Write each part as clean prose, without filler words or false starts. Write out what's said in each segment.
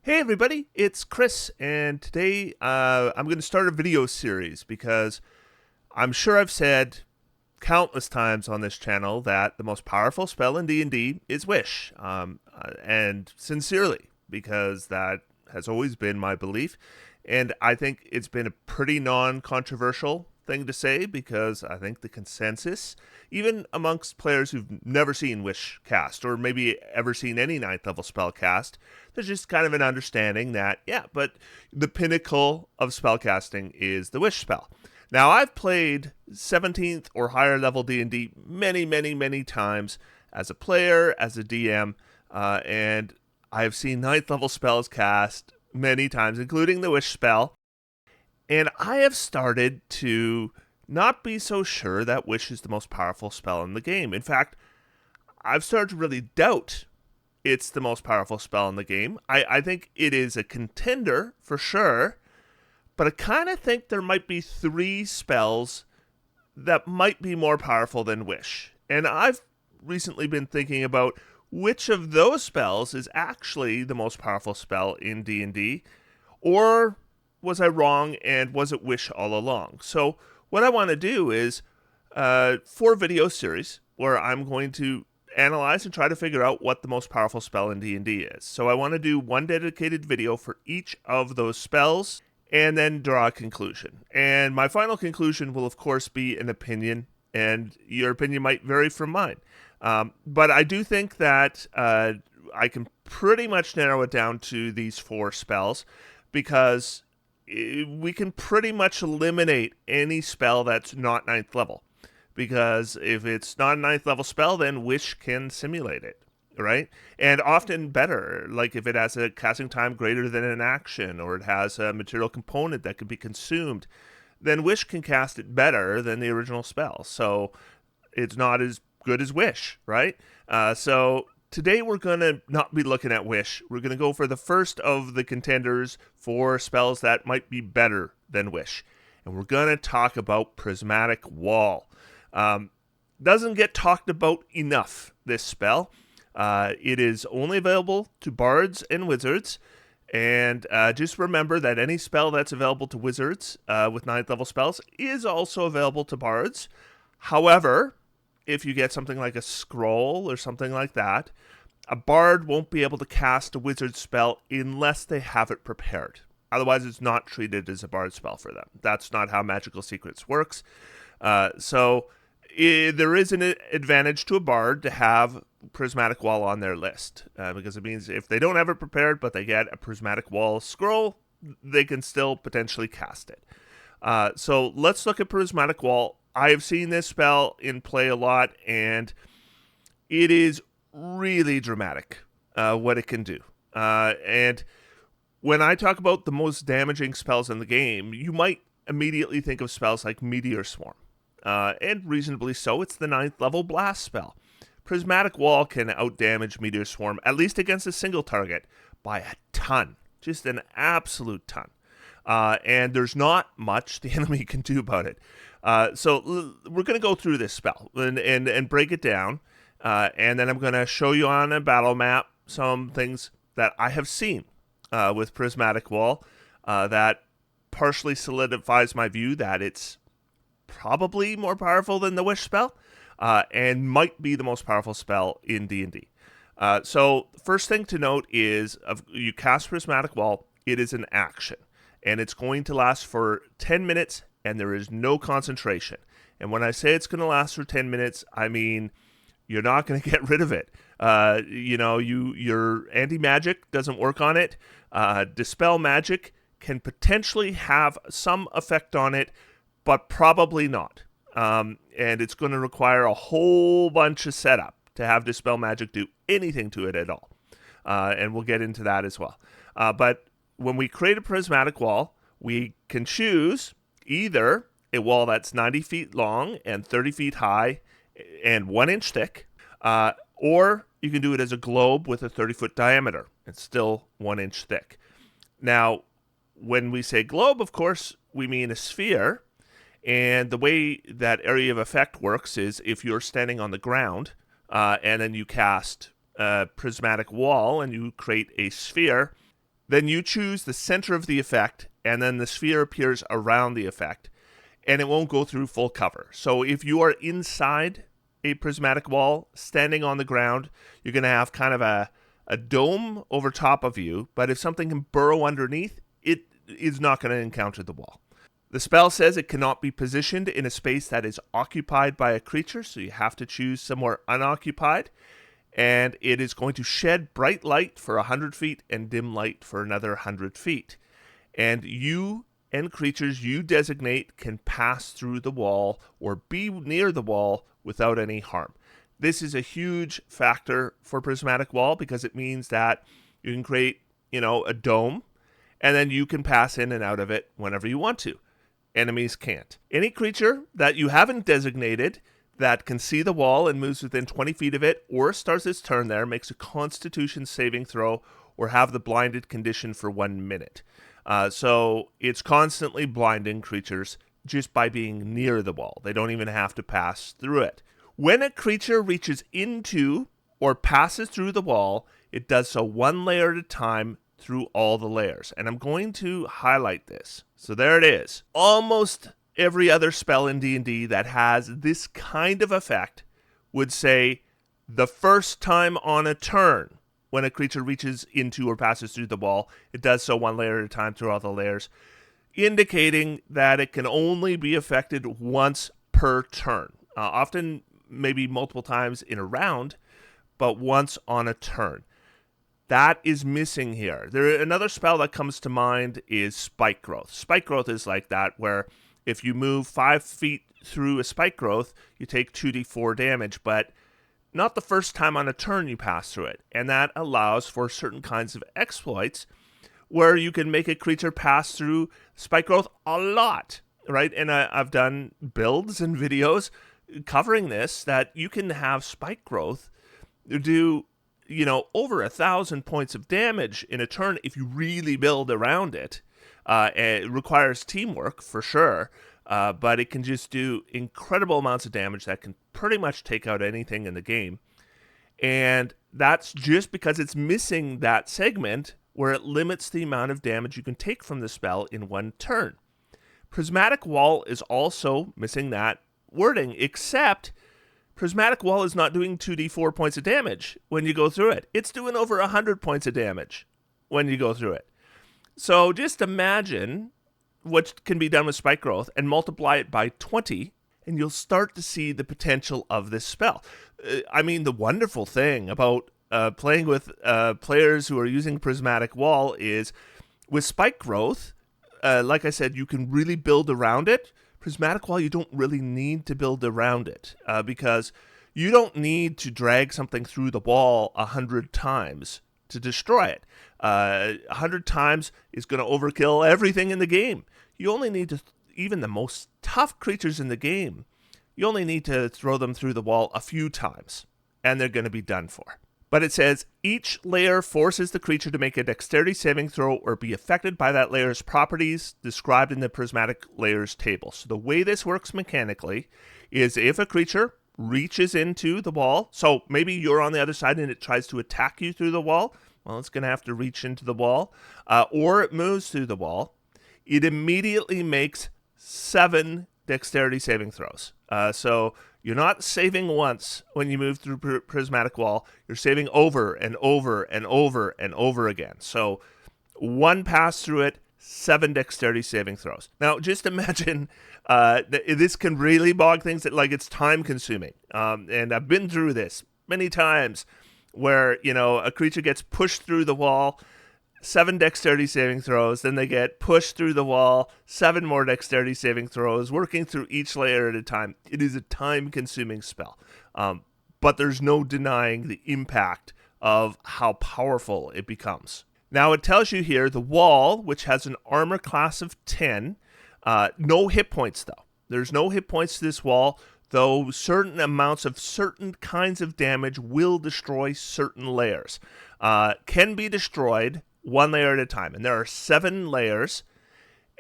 Hey everybody, it's Chris, and today I'm going to start a video series because I'm sure I've said countless times on this channel that the most powerful spell in D&D is Wish, and sincerely, because that has always been my belief, and I think it's been a pretty non-controversial thing to say because I think the consensus, even amongst players who've never seen Wish cast or maybe ever seen any ninth level spell cast, there's just kind of an understanding that, yeah, but the pinnacle of spellcasting is the Wish spell. Now, I've played 17th or higher level D&D many, many, many times as a player, as a DM, and I've seen ninth level spells cast many times, including the Wish spell. And I have started to not be so sure that Wish is the most powerful spell in the game. In fact, I've started to really doubt it's the most powerful spell in the game. I think it is a contender for sure, but I kind of think there might be three spells that might be more powerful than Wish. And I've recently been thinking about which of those spells is actually the most powerful spell in D&D, or was I wrong and was it Wish all along? So what I want to do is 4 video series where I'm going to analyze and try to figure out what the most powerful spell in D&D is. So I want to do one dedicated video for each of those spells and then draw a conclusion. And my final conclusion will, of course, be an opinion, and your opinion might vary from mine. But I do think that I can pretty much narrow it down to these 4 spells because we can pretty much eliminate any spell that's not ninth level. Because if it's not a ninth level spell, then Wish can simulate it, right? And often better, like if it has a casting time greater than an action, or it has a material component that could be consumed, then Wish can cast it better than the original spell. So it's not as good as Wish, right? So today we're going to not be looking at Wish. We're going to go for the first of the contenders for spells that might be better than Wish. And we're going to talk about Prismatic Wall. Doesn't get talked about enough, this spell. It is only available to bards and wizards. And just remember that any spell that's available to wizards with 9th level spells is also available to bards. However, if you get something like a scroll or something like that, a bard won't be able to cast a wizard spell unless they have it prepared. Otherwise, it's not treated as a bard spell for them. That's not how Magical Secrets works. There is an advantage to a bard to have Prismatic Wall on their list, because it means if they don't have it prepared, but they get a Prismatic Wall scroll, they can still potentially cast it. So let's look at Prismatic Wall. I have seen this spell in play a lot, and it is really dramatic what it can do. And when I talk about the most damaging spells in the game, you might immediately think of spells like Meteor Swarm. And reasonably so, it's the 9th level blast spell. Prismatic Wall can outdamage Meteor Swarm, at least against a single target, by a ton. Just an absolute ton. And there's not much the enemy can do about it. So we're going to go through this spell and break it down. And then I'm going to show you on a battle map some things that I have seen with Prismatic Wall that partially solidifies my view that it's probably more powerful than the Wish spell, and might be the most powerful spell in D&D. So first thing to note is you cast Prismatic Wall, it is an action, and it's going to last for 10 minutes, and there is no concentration. And when I say it's going to last for 10 minutes, I mean you're not going to get rid of it. Your anti-magic doesn't work on it. Dispel magic can potentially have some effect on it, but probably not. And it's going to require a whole bunch of setup to have Dispel Magic do anything to it at all. And we'll get into that as well. But when we create a Prismatic Wall, we can choose either a wall that's 90 feet long and 30 feet high and 1 inch thick, or you can do it as a globe with a 30-foot diameter. It's still 1 inch thick. Now, when we say globe, of course, we mean a sphere. And the way that area of effect works is if you're standing on the ground and then you cast Prismatic Wall and you create a sphere, Then you choose the center of the effect, and then the sphere appears around the effect, and it won't go through full cover. So if you are inside a prismatic wall, standing on the ground, you're going to have kind of a dome over top of you, but if something can burrow underneath, it is not going to encounter the wall. The spell says it cannot be positioned in a space that is occupied by a creature, so you have to choose somewhere unoccupied. And it is going to shed bright light for 100 feet and dim light for another 100 feet. And you and creatures you designate can pass through the wall or be near the wall without any harm. This is a huge factor for Prismatic Wall because it means that you can create, a dome, and then you can pass in and out of it whenever you want to. Enemies can't. Any creature that you haven't designated that can see the wall and moves within 20 feet of it or starts its turn there makes a Constitution saving throw or have the blinded condition for 1 minute. So it's constantly blinding creatures just by being near the wall. They don't even have to pass through it. When a creature reaches into or passes through the wall, it does so 1 layer at a time through all the layers. And I'm going to highlight this. So there it is. Almost every other spell in D&D that has this kind of effect would say the first time on a turn when a creature reaches into or passes through the wall, it does so 1 layer at a time through all the layers, indicating that it can only be affected once per turn. Often maybe multiple times in a round, but once on a turn. That is missing here. Another spell that comes to mind is Spike Growth. Spike Growth is like that, where if you move 5 feet through a spike growth, you take 2d4 damage, but not the first time on a turn you pass through it. And that allows for certain kinds of exploits where you can make a creature pass through spike growth a lot, right? And I've done builds and videos covering this, that you can have spike growth do, over 1,000 points of damage in a turn if you really build around it. It requires teamwork for sure, but it can just do incredible amounts of damage that can pretty much take out anything in the game. And that's just because it's missing that segment where it limits the amount of damage you can take from the spell in 1 turn. Prismatic Wall is also missing that wording, except Prismatic Wall is not doing 2d4 points of damage when you go through it. It's doing over 100 points of damage when you go through it. So just imagine what can be done with spike growth and multiply it by 20, and you'll start to see the potential of this spell. The wonderful thing about playing with players who are using Prismatic Wall is with spike growth, like I said, you can really build around it. Prismatic Wall, you don't really need to build around it because you don't need to drag something through the wall 100 times to destroy it. 100 times is going to overkill everything in the game. You only need to, even the most tough creatures in the game, you only need to throw them through the wall a few times, and they're going to be done for. But it says, each layer forces the creature to make a dexterity saving throw or be affected by that layer's properties described in the Prismatic Layers table. So the way this works mechanically is if a creature reaches into the wall, so maybe you're on the other side and it tries to attack you through the wall, well, it's going to have to reach into the wall, or it moves through the wall, it immediately makes 7 dexterity saving throws. So you're not saving once when you move through Prismatic Wall. You're saving over and over and over and over again. So 1 pass through it, 7 dexterity saving throws. Now, just imagine this can really bog things, like it's time consuming. And I've been through this many times where, a creature gets pushed through the wall, 7 dexterity saving throws, then they get pushed through the wall, 7 more dexterity saving throws, working through each layer at a time. It is a time-consuming spell, but there's no denying the impact of how powerful it becomes. Now, it tells you here the wall, which has an armor class of 10, no hit points, though. There's no hit points to this wall, though certain amounts of certain kinds of damage will destroy certain layers. Can be destroyed 1 layer at a time. And there are 7 layers,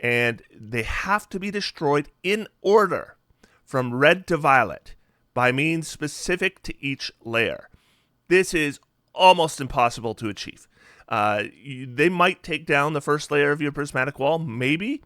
and they have to be destroyed in order from red to violet by means specific to each layer. This is almost impossible to achieve. They might take down the first layer of your prismatic wall, maybe,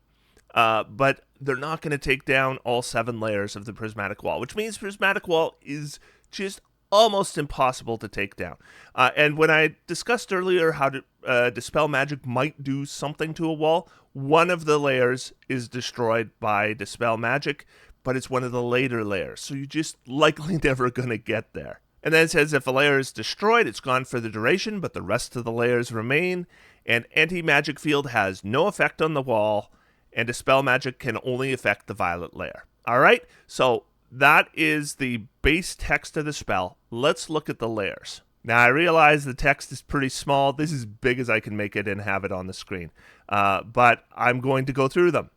but they're not going to take down all 7 layers of the prismatic wall, which means prismatic wall is just almost impossible to take down. And when I discussed earlier how to dispel magic might do something to a wall, one of the layers is destroyed by dispel magic, but it's one of the later layers, so you're just likely never going to get there. And then it says if a layer is destroyed, it's gone for the duration, but the rest of the layers remain, and anti-magic field has no effect on the wall, and dispel magic can only affect the violet layer. All right, so that is the base text of the spell. Let's look at the layers. Now, I realize the text is pretty small. This is as big as I can make it and have it on the screen, but I'm going to go through them.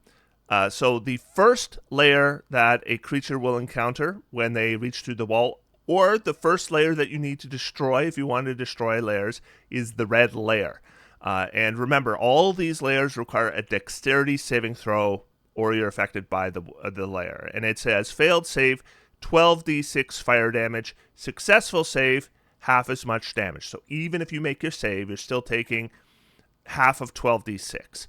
So the first layer that a creature will encounter when they reach through the wall, or the first layer that you need to destroy if you want to destroy layers, is the red layer. And remember, all these layers require a dexterity saving throw, or you're affected by the layer. And it says failed save, 12d6 fire damage, successful save, half as much damage. So even if you make your save, you're still taking half of 12d6.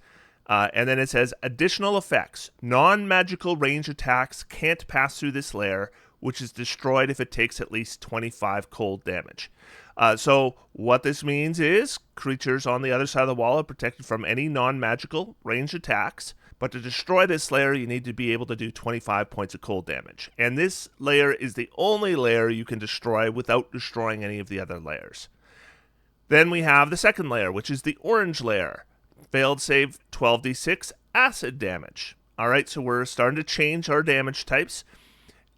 And then it says additional effects. Non-magical range attacks can't pass through this layer, which is destroyed if it takes at least 25 cold damage. So what this means is creatures on the other side of the wall are protected from any non-magical range attacks, but to destroy this layer, you need to be able to do 25 points of cold damage. And this layer is the only layer you can destroy without destroying any of the other layers. Then we have the second layer, which is the orange layer. Failed save, 12d6 acid damage. All right, so we're starting to change our damage types.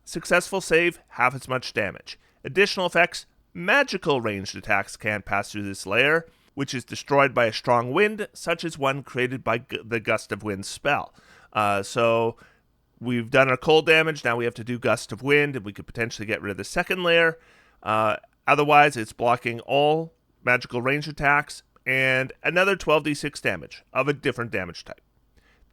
Successful save, half as much damage. Additional effects, magical ranged attacks can't pass through this layer, which is destroyed by a strong wind, such as one created by the Gust of Wind spell. So we've done our cold damage, now we have to do Gust of Wind, and we could potentially get rid of the second layer. Otherwise, it's blocking all magical range attacks, and another 12d6 damage of a different damage type.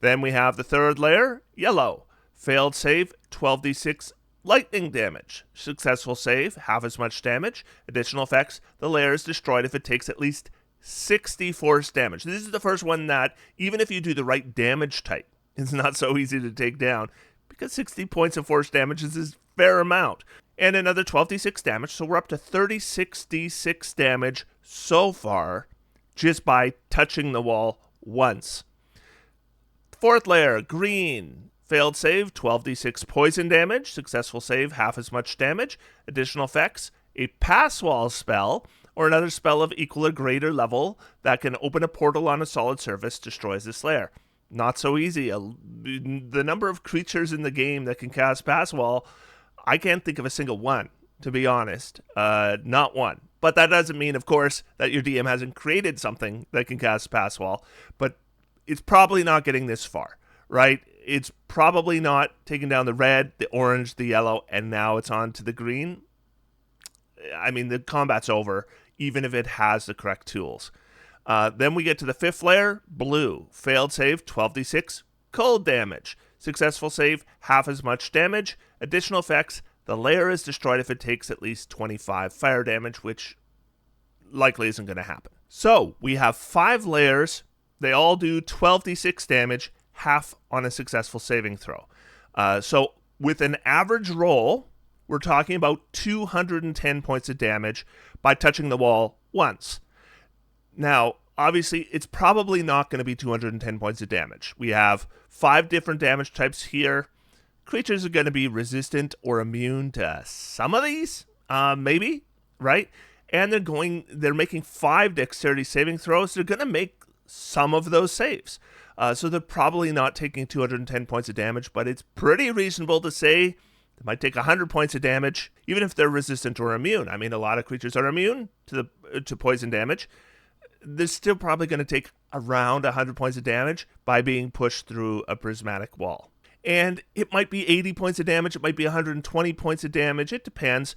Then we have the third layer, yellow. Failed save, 12d6 lightning damage. Successful save, half as much damage. Additional effects, the layer is destroyed if it takes at least 60 force damage. This is the first one that, even if you do the right damage type, it's not so easy to take down, because 60 points of force damage is a fair amount. And another 12d6 damage, so we're up to 36d6 damage so far, just by touching the wall once. Fourth layer, green. Failed save, 12d6 poison damage. Successful save, half as much damage. Additional effects, a pass wall spell, or another spell of equal or greater level that can open a portal on a solid surface destroys this layer. Not so easy. The number of creatures in the game that can cast pass wall, I can't think of a single one, to be honest. Not one. But that doesn't mean, of course, that your DM hasn't created something that can cast pass wall. But it's probably not getting this far, right? It's probably not taking down the red, the orange, the yellow, and now it's on to the green. I mean, the combat's over, even if it has the correct tools. Then we get to the fifth layer, blue. Failed save, 12d6, cold damage. Successful save, half as much damage. Additional effects, the layer is destroyed if it takes at least 25 fire damage, which likely isn't going to happen. So we have 5 layers. They all do 12d6 damage, half on a successful saving throw. So with an average roll, we're talking about 210 points of damage by touching the wall once. Now, obviously, it's probably not going to be 210 points of damage. We have 5 different damage types here. Creatures are going to be resistant or immune to some of these, maybe, right? And they're making 5 dexterity saving throws. They're going to make some of those saves. So they're probably not taking 210 points of damage, but it's pretty reasonable to say they might take 100 points of damage, even if they're resistant or immune. I mean, a lot of creatures are immune to poison damage. They're still probably going to take around 100 points of damage by being pushed through a prismatic wall. And it might be 80 points of damage. It might be 120 points of damage. It depends.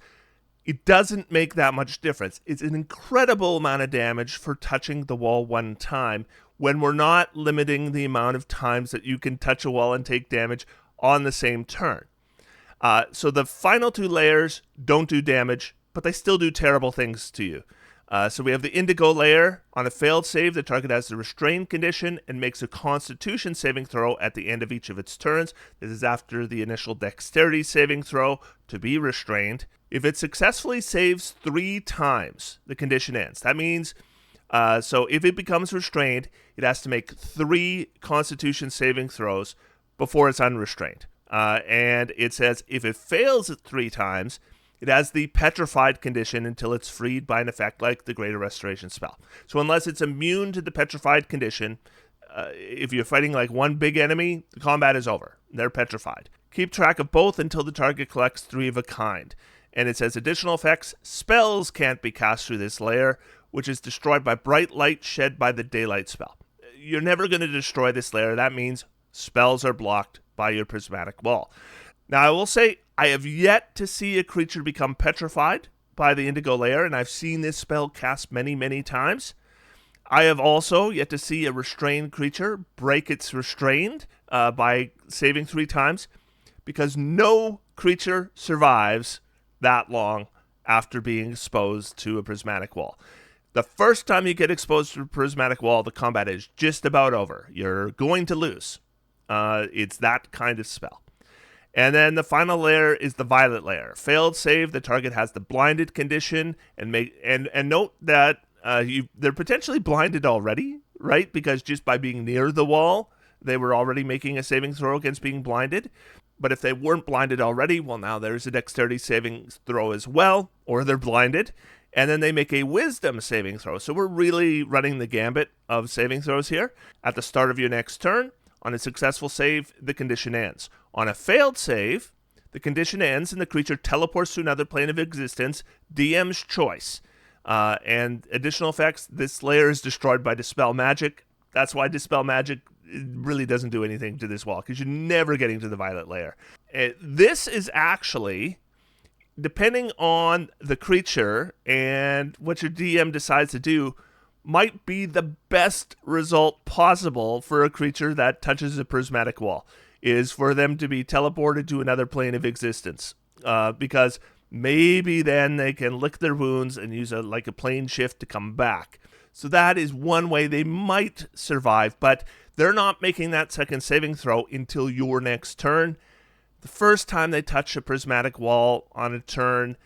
It doesn't make that much difference. It's an incredible amount of damage for touching the wall one time when we're not limiting the amount of times that you can touch a wall and take damage on the same turn. So the final 2 layers don't do damage, but they still do terrible things to you. So we have the Indigo layer. On a failed save, the target has the restrained condition and makes a Constitution saving throw at the end of each of its turns. This is after the initial Dexterity saving throw to be restrained. If it successfully saves 3 times, the condition ends. That means, so if it becomes restrained, it has to make 3 Constitution saving throws before it's unrestrained. And it says if it fails it 3 times, it has the petrified condition until it's freed by an effect like the Greater Restoration spell. So unless it's immune to the petrified condition, if you're fighting like one big enemy, the combat is over. They're petrified. Keep track of both until the target collects 3 of a kind. And it says additional effects, spells can't be cast through this layer, which is destroyed by bright light shed by the daylight spell. You're never going to destroy this layer. That means spells are blocked by your Prismatic Wall. Now, I will say, I have yet to see a creature become petrified by the Indigo layer, and I've seen this spell cast many, many times. I have also yet to see a restrained creature break its restrained by saving 3 times, because no creature survives that long after being exposed to a Prismatic Wall. The first time you get exposed to a Prismatic Wall, the combat is just about over. You're going to lose. It's that kind of spell. And then the final layer is the Violet layer. Failed save, the target has the blinded condition, and note that they're potentially blinded already, right? Because just by being near the wall, they were already making a saving throw against being blinded. But if they weren't blinded already, well, now there's a Dexterity saving throw as well, or they're blinded, and then they make a Wisdom saving throw. So we're really running the gambit of saving throws here. At the start of your next turn, on a successful save, the condition ends. On a failed save, the condition ends and the creature teleports to another plane of existence, DM's choice. And additional effects, this layer is destroyed by Dispel Magic. That's why Dispel Magic really doesn't do anything to this wall, because you're never getting to the Violet layer. This is actually, depending on the creature and what your DM decides to do, might be the best result possible for a creature that touches a Prismatic Wall, is for them to be teleported to another plane of existence. Because maybe then they can lick their wounds and use a plane shift to come back. So that is one way they might survive, but they're not making that second saving throw until your next turn. The first time they touch a Prismatic Wall on a turn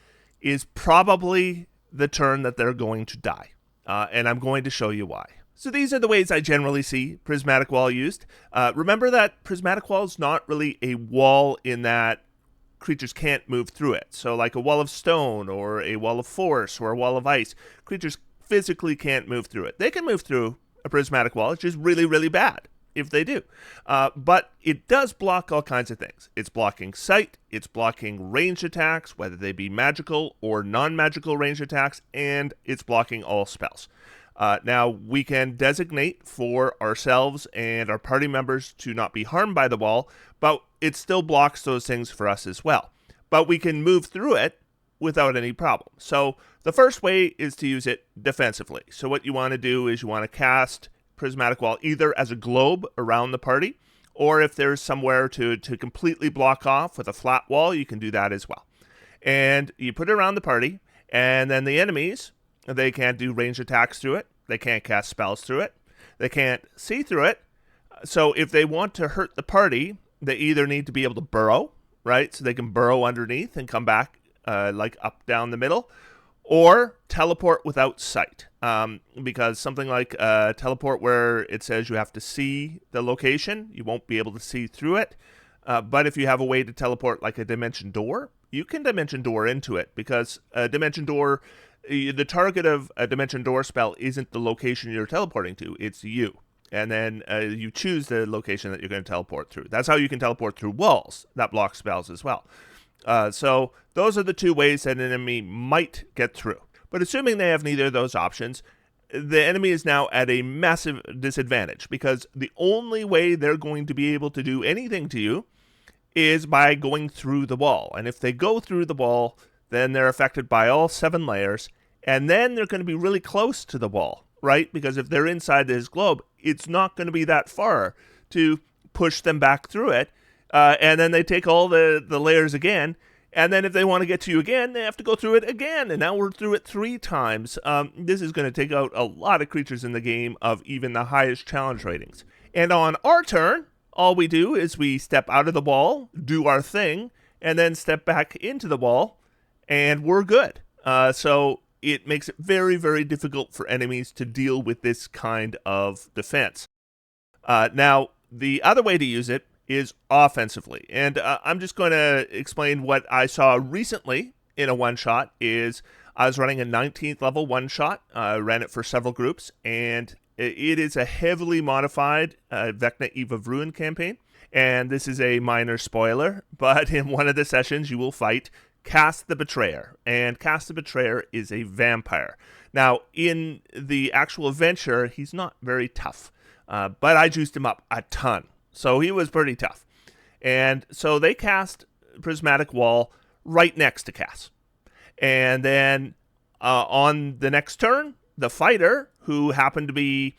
is probably the turn that they're going to die. And I'm going to show you why. So these are the ways I generally see Prismatic Wall used. Remember that Prismatic Wall is not really a wall in that creatures can't move through it. So like a wall of stone or a wall of force or a wall of ice, creatures physically can't move through it. They can move through a Prismatic Wall. It's just really, really bad if they do. But it does block all kinds of things. It's blocking sight, it's blocking ranged attacks, whether they be magical or non-magical ranged attacks, and it's blocking all spells. Now, we can designate for ourselves and our party members to not be harmed by the wall, but it still blocks those things for us as well. But we can move through it without any problem. So the first way is to use it defensively. So what you want to do is you want to cast Prismatic Wall either as a globe around the party, or if there's somewhere to completely block off with a flat wall, you can do that as well. And you put it around the party, and then the enemies, they can't do ranged attacks through it, they can't cast spells through it, they can't see through it. So if they want to hurt the party, they either need to be able to burrow, right? So they can burrow underneath and come back like up down the middle, or teleport without sight. Because something like teleport where it says you have to see the location, you won't be able to see through it. But if you have a way to teleport like a Dimension Door, you can Dimension Door into it, because a Dimension Door, the target of a Dimension Door spell isn't the location you're teleporting to, it's you. And then you choose the location that you're going to teleport through. That's how you can teleport through walls that block spells as well. So those are the two ways that an enemy might get through. But assuming they have neither of those options, the enemy is now at a massive disadvantage, because the only way they're going to be able to do anything to you is by going through the wall. And if they go through the wall, then they're affected by all 7 layers, and then they're going to be really close to the wall, right? Because if they're inside this globe, it's not going to be that far to push them back through it. And then they take all the layers again, And then if they want to get to you again, they have to go through it again. And now we're through it 3 times. This is going to take out a lot of creatures in the game of even the highest challenge ratings. And on our turn, all we do is we step out of the wall, do our thing, and then step back into the wall, and we're good. So it makes it very, very difficult for enemies to deal with this kind of defense. Now, the other way to use it is offensively. And I'm just going to explain what I saw recently in a one-shot. Is I was running a 19th level one-shot. I ran it for several groups, and it is a heavily modified Vecna Eve of Ruin campaign. And this is a minor spoiler, but in one of the sessions you will fight Cast the Betrayer. And Cast the Betrayer is a vampire. Now, in the actual adventure, he's not very tough, but I juiced him up a ton. So he was pretty tough. And so they cast Prismatic Wall right next to Cass. And then on the next turn, the fighter, who happened to be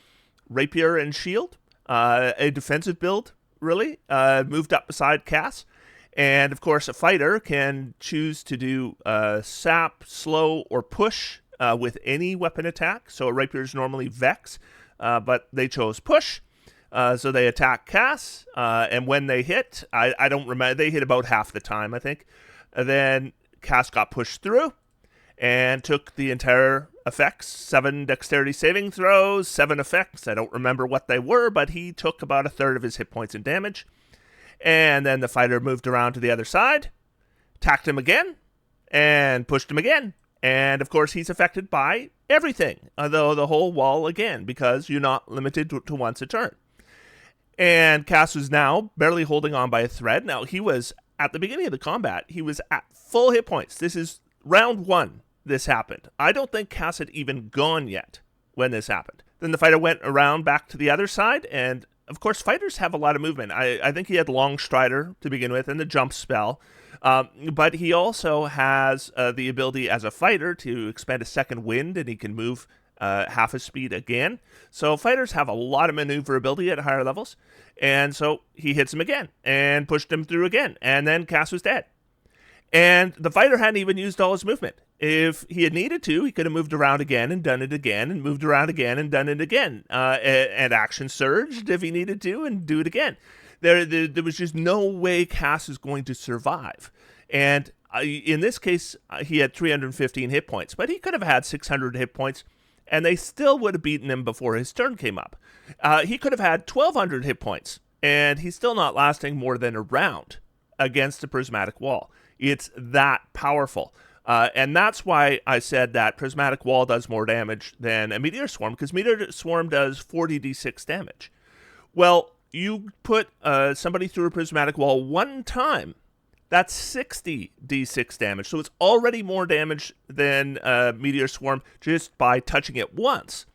Rapier and Shield, a defensive build, really, moved up beside Cass. And, of course, a fighter can choose to do sap, slow, or push with any weapon attack. So a Rapier is normally Vex, but they chose push. So they attack Cass, and when they hit, I don't remember, they hit about half the time, I think. And then Cass got pushed through and took the entire effects, 7 dexterity saving throws, 7 effects. I don't remember what they were, but he took about a third of his hit points in damage. And then the fighter moved around to the other side, attacked him again, and pushed him again. And, of course, he's affected by everything, though the whole wall again, because you're not limited to once a turn. And Cass was now barely holding on by a thread. Now, he was, at the beginning of the combat, he was at full hit points. This is round 1 this happened. I don't think Cass had even gone yet when this happened. Then the fighter went around back to the other side, and, of course, fighters have a lot of movement. I think he had Long Strider to begin with and the jump spell. But he also has the ability as a fighter to expend a second wind, and he can move half his speed again. So fighters have a lot of maneuverability at higher levels. And so he hits him again and pushed him through again. And then Cass was dead. And the fighter hadn't even used all his movement. If he had needed to, he could have moved around again and done it again and moved around again and done it again. And action surged if he needed to and do it again. There was just no way Cass is going to survive. And in this case, he had 315 hit points, but he could have had 600 hit points, and they still would have beaten him before his turn came up. He could have had 1,200 hit points, and he's still not lasting more than a round against the Prismatic Wall. It's that powerful. And that's why I said that Prismatic Wall does more damage than a Meteor Swarm, because Meteor Swarm does 40d6 damage. Well, you put somebody through a Prismatic Wall one time, that's 60 d6 damage. So it's already more damage than Meteor Swarm just by touching it once.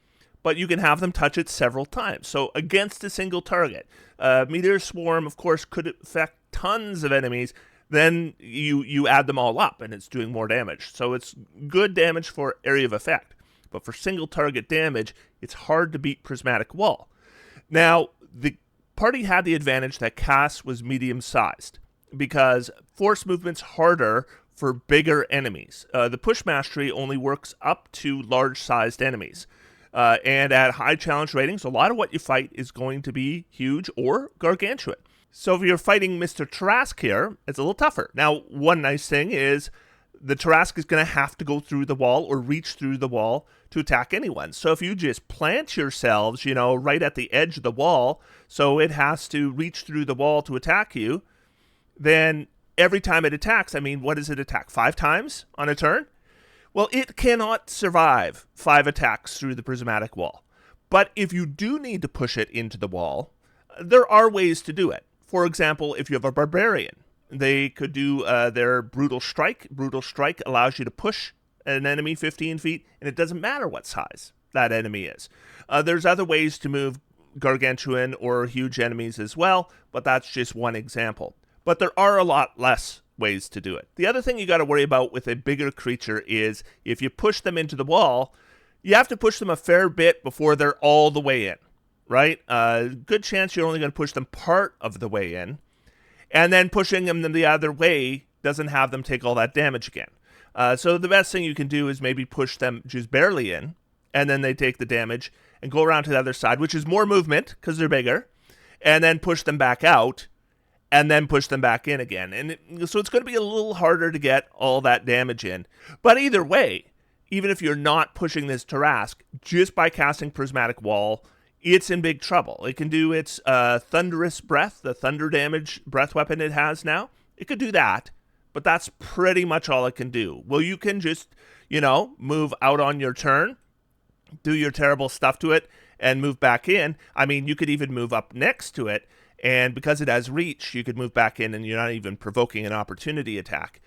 But you can have them touch it several times. So against a single target. Meteor Swarm, of course, could affect tons of enemies. Then you add them all up, and it's doing more damage. So it's good damage for area of effect. But for single target damage, it's hard to beat Prismatic Wall. Now, the party had the advantage that Cass was medium-sized, because force movement's harder for bigger enemies. The push mastery only works up to large-sized enemies. And at high challenge ratings, a lot of what you fight is going to be huge or gargantuan. So if you're fighting Mr. Tarrasque here, it's a little tougher. Now, one nice thing is the Tarrasque is going to have to go through the wall or reach through the wall to attack anyone. So if you just plant yourselves, right at the edge of the wall, so it has to reach through the wall to attack you, then every time it attacks, what does it attack? 5 times on a turn? Well, it cannot survive 5 attacks through the Prismatic Wall. But if you do need to push it into the wall, there are ways to do it. For example, if you have a Barbarian, they could do their Brutal Strike. Brutal Strike allows you to push an enemy 15 feet, and it doesn't matter what size that enemy is. There's other ways to move gargantuan or huge enemies as well, but that's just one example. But there are a lot less ways to do it. The other thing you got to worry about with a bigger creature is if you push them into the wall, you have to push them a fair bit before they're all the way in, right? Good chance you're only going to push them part of the way in. And then pushing them the other way doesn't have them take all that damage again. So the best thing you can do is maybe push them just barely in, and then they take the damage and go around to the other side, which is more movement because they're bigger, and then push them back out, and then push them back in again. So it's going to be a little harder to get all that damage in. But either way, even if you're not pushing this Tarrasque, just by casting Prismatic Wall, it's in big trouble. It can do its Thunderous Breath, the thunder damage breath weapon it has now. It could do that, but that's pretty much all it can do. Well, you can just, move out on your turn, do your terrible stuff to it, and move back in. I mean, you could even move up next to it, and because it has reach, you could move back in, and you're not even provoking an opportunity attack.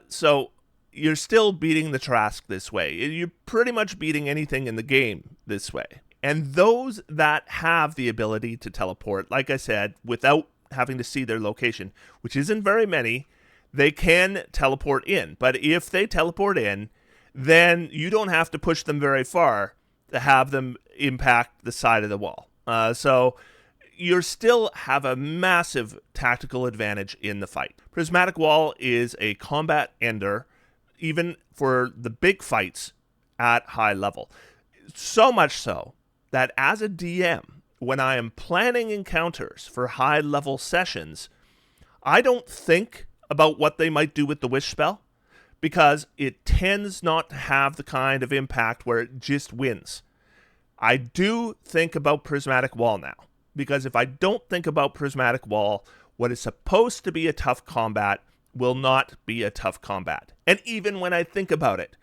So you're still beating the Tarrasque this way. You're pretty much beating anything in the game this way. And those that have the ability to teleport, like I said, without having to see their location, which isn't very many, they can teleport in. But if they teleport in, then you don't have to push them very far to have them impact the side of the wall. So you still have a massive tactical advantage in the fight. Prismatic Wall is a combat ender, even for the big fights at high level. So much so that as a DM, when I am planning encounters for high level sessions, I don't think about what they might do with the wish spell, because it tends not to have the kind of impact where it just wins. I do think about Prismatic Wall now, because if I don't think about Prismatic Wall, what is supposed to be a tough combat will not be a tough combat. And even when I think about it,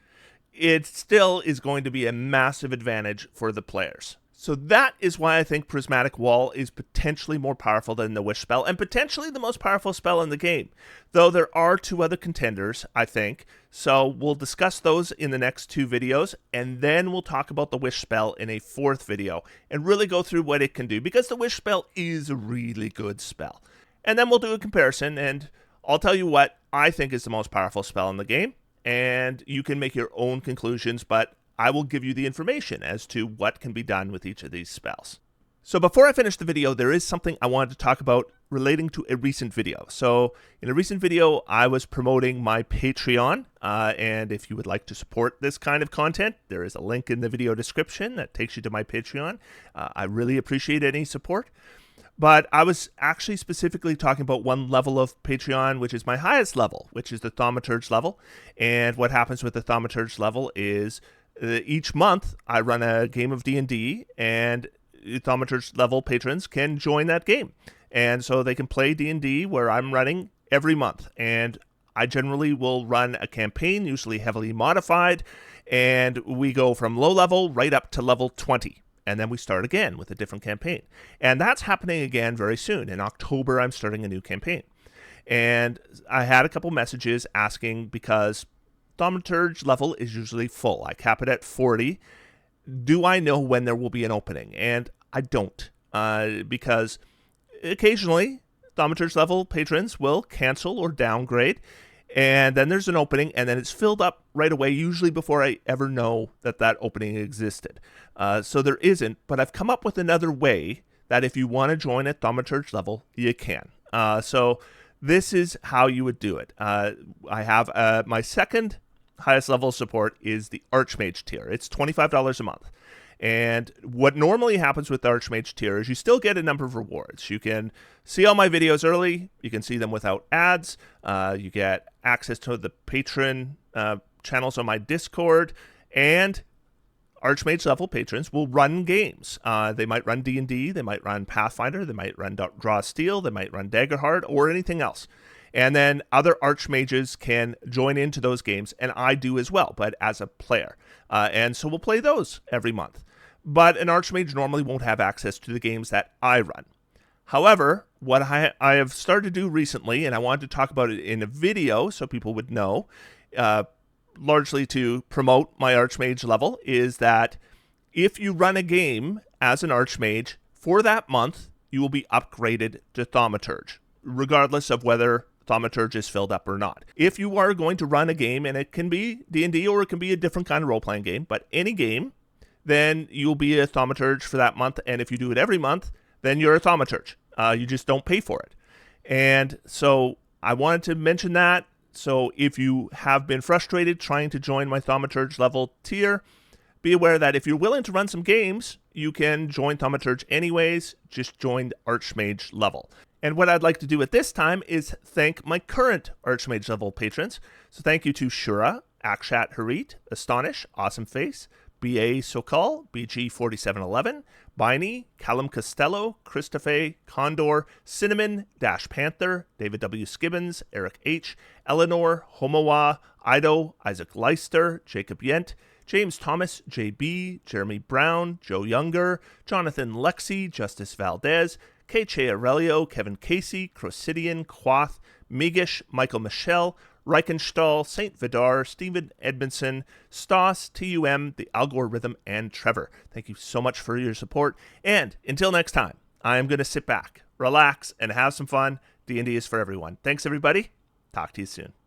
it still is going to be a massive advantage for the players. So that is why I think Prismatic Wall is potentially more powerful than the Wish spell, and potentially the most powerful spell in the game. Though there are two other contenders, I think. So we'll discuss those in the next two videos, and then we'll talk about the Wish spell in a fourth video, and really go through what it can do, because the Wish spell is a really good spell. And then we'll do a comparison, and I'll tell you what I think is the most powerful spell in the game, and you can make your own conclusions, but I will give you the information as to what can be done with each of these spells. So before I finish the video, there is something I wanted to talk about relating to a recent video. So in a recent video, I was promoting my Patreon, and if you would like to support this kind of content, there is a link in the video description that takes you to my Patreon. I really appreciate any support. But I was actually specifically talking about one level of Patreon, which is my highest level, which is the Thaumaturge level. And what happens with the Thaumaturge level is each month I run a game of D&D, and Thaumaturge level patrons can join that game. And so they can play D&D where I'm running every month. And I generally will run a campaign, usually heavily modified, and we go from low level right up to level 20. And then we start again with a different campaign. And that's happening again very soon. In October, I'm starting a new campaign. And I had a couple messages asking, because Thaumaturge level is usually full. I cap it at 40. Do I know when there will be an opening? And I don't, because occasionally Thaumaturge level patrons will cancel or downgrade, and then there's an opening, and then it's filled up right away, usually before I ever know that that opening existed. So there isn't, but I've come up with another way that if you want to join at Thaumaturge level, you can. So this is how you would do it. I have my second highest level support is the Archmage tier. It's $25 a month. And what normally happens with the Archmage tier is you still get a number of rewards. You can see all my videos early. You can see them without ads. You get access to the patron channels on my Discord. And Archmage level patrons will run games. They might run D&D. They might run Pathfinder. They might run Draw Steel. They might run Daggerheart or anything else. And then other Archmages can join into those games, and I do as well, but as a player. And so we'll play those every month. But an Archmage normally won't have access to the games that I run. However, what I have started to do recently, and I wanted to talk about it in a video so people would know, largely to promote my Archmage level, is that if you run a game as an Archmage, for that month, you will be upgraded to Thaumaturge, regardless of whether Thaumaturge is filled up or not. If you are going to run a game, and it can be D&D or it can be a different kind of role-playing game, but any game, then you'll be a Thaumaturge for that month, and if you do it every month, then you're a Thaumaturge. You just don't pay for it. And so I wanted to mention that So if you have been frustrated trying to join my Thaumaturge level tier, be aware that if you're willing to run some games, you can join Thaumaturge anyways. Just join Archmage level. And what I'd like to do at this time is thank my current Archmage level patrons. So thank you to Shura, Akshat Harit, Astonish, Awesome Face, B.A. Sokol, BG4711, Biney, Callum Costello, Christophe, Condor, Cinnamon, Dash Panther, David W. Skibbins, Eric H., Eleanor, Homowa, Ido, Isaac Leister, Jacob Yent, James Thomas, JB, Jeremy Brown, Joe Younger, Jonathan Lexi, Justice Valdez, K.Che Aurelio, Kevin Casey, Crosidian, Quath, Migish, Michael Michelle, Reichenstahl, St. Vidar, Stephen Edmondson, Stoss, TUM, The Algorithm, and Trevor. Thank you so much for your support. And until next time, I am going to sit back, relax, and have some fun. D&D is for everyone. Thanks, everybody. Talk to you soon.